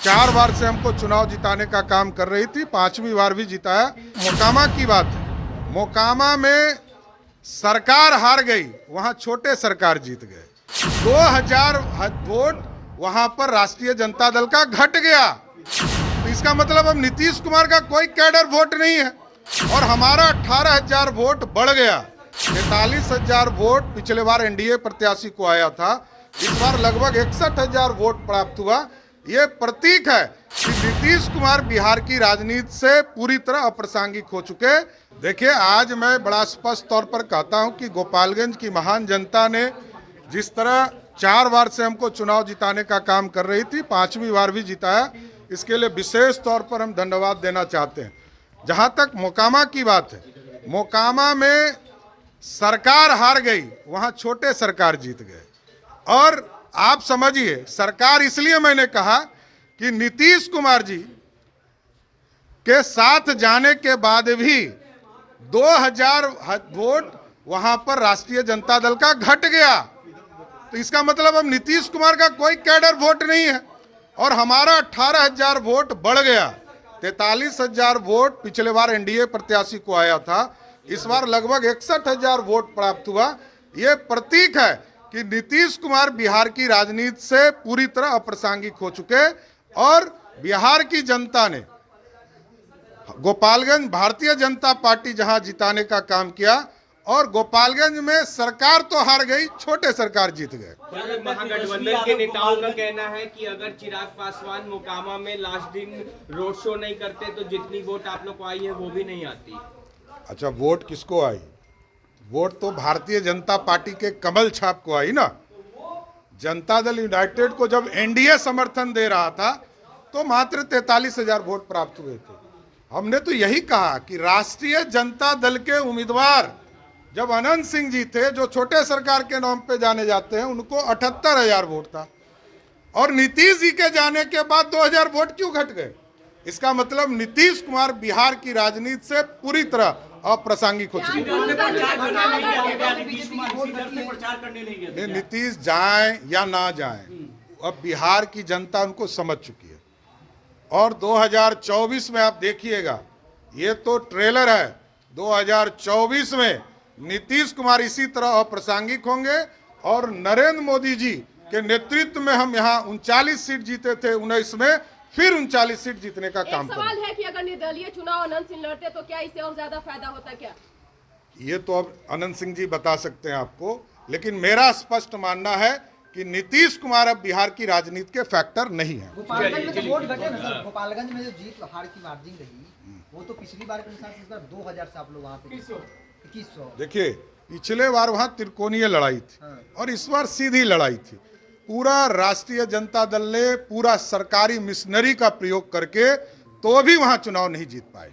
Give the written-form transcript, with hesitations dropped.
4 बार से हमको चुनाव जिताने का काम कर रही थी, 5वीं बार भी जिताया। मोकामा की बात है, मोकामा में सरकार हार गई, वहां छोटे सरकार जीत गए। 2000 वोट वहां पर राष्ट्रीय जनता दल का घट गया, तो इसका मतलब अब नीतीश कुमार का कोई कैडर वोट नहीं है और हमारा 18,000 वोट बढ़ गया। 43,000 वोट पिछले बार एनडीए प्रत्याशी को आया था, इस बार लगभग 61,000 वोट प्राप्त हुआ। ये प्रतीक है कि नीतीश कुमार बिहार की राजनीति से पूरी तरह अप्रासंगिक हो चुके। देखिए, आज मैं बड़ा स्पष्ट तौर पर कहता हूं कि गोपालगंज की महान जनता ने जिस तरह 4 बार से हमको चुनाव जिताने का काम कर रही थी, 5वीं बार भी जिताया, इसके लिए विशेष तौर पर हम धन्यवाद देना चाहते हैं। जहां तक मोकामा की बात है, मोकामा में सरकार हार गई, वहां छोटे सरकार जीत गए। और आप समझिए, सरकार इसलिए मैंने कहा कि नीतीश कुमार जी के साथ जाने के बाद भी 2000 वोट वहां पर राष्ट्रीय जनता दल का घट गया, तो इसका मतलब अब नीतीश कुमार का कोई कैडर वोट नहीं है और हमारा 18,000 वोट बढ़ गया। 43,000 वोट पिछले बार एनडीए प्रत्याशी को आया था, इस बार लगभग 61,000 वोट प्राप्त हुआ। ये प्रतीक है कि नीतीश कुमार बिहार की राजनीति से पूरी तरह अप्रासंगिक हो चुके और बिहार की जनता ने गोपालगंज भारतीय जनता पार्टी जहां जिताने का काम किया और गोपालगंज में सरकार तो हार गई, छोटे सरकार जीत गए। महागठबंधन के नेताओं का कहना है कि अगर चिराग पासवान मोकामा में लास्ट दिन रोड शो नहीं करते तो जितनी वोट आप लोग को आई है वो भी नहीं आती। अच्छा, वोट किसको आई? वोट तो भारतीय जनता पार्टी के कमल छाप को आई ना। जनता दल यूनाइटेड को जब एनडीए समर्थन दे रहा था तो मात्र 43,000 वोट प्राप्त हुए थे। हमने तो यही कहा कि राष्ट्रीय जनता दल के उम्मीदवार जब अनंत सिंह जी थे, जो छोटे सरकार के नाम पे जाने जाते हैं, उनको 78,000 वोट था और नीतीश जी के जाने के बाद 2,000 वोट क्यों घट गए? इसका मतलब नीतीश कुमार बिहार की राजनीति से पूरी तरह अप्रासंगिक हो चुके हैं। नीतीश जाए या ना जाए, अब बिहार की जनता उनको समझ चुकी है और 2024 में आप देखिएगा, ये तो ट्रेलर है, 2024 में नीतीश कुमार इसी तरह अप्रासंगिक होंगे और नरेंद्र मोदी जी के नेतृत्व में हम यहाँ 39 सीट जीते थे 19 में, फिर 39 सीट जीतने का काम करेंगे। सवाल है कि अगर निर्दलीय चुनाव अनंत सिंह लड़ते तो क्या इससे और ज्यादा फायदा होता क्या? ये तो अब अनंत सिंह जी बता सकते हैं आपको, लेकिन मेरा स्पष्ट मानना है कि नीतीश कुमार अब बिहार की राजनीति के फैक्टर नहीं है। गोपालगंज में तो वोट घटे ना सर, गोपालगंज में जो जीत हार की मार्जिन रही वो तो पिछली बार के अनुसार से इस बार 2,000 से आप लोग वहाँ पे 2100। देखिए, पिछले बार वहाँ त्रिकोणीय लड़ाई थी और इस बार सीधी लड़ाई थी। पूरा राष्ट्रीय जनता दल ने पूरा सरकारी मिशनरी का प्रयोग करके तो भी वहाँ चुनाव नहीं जीत पाए।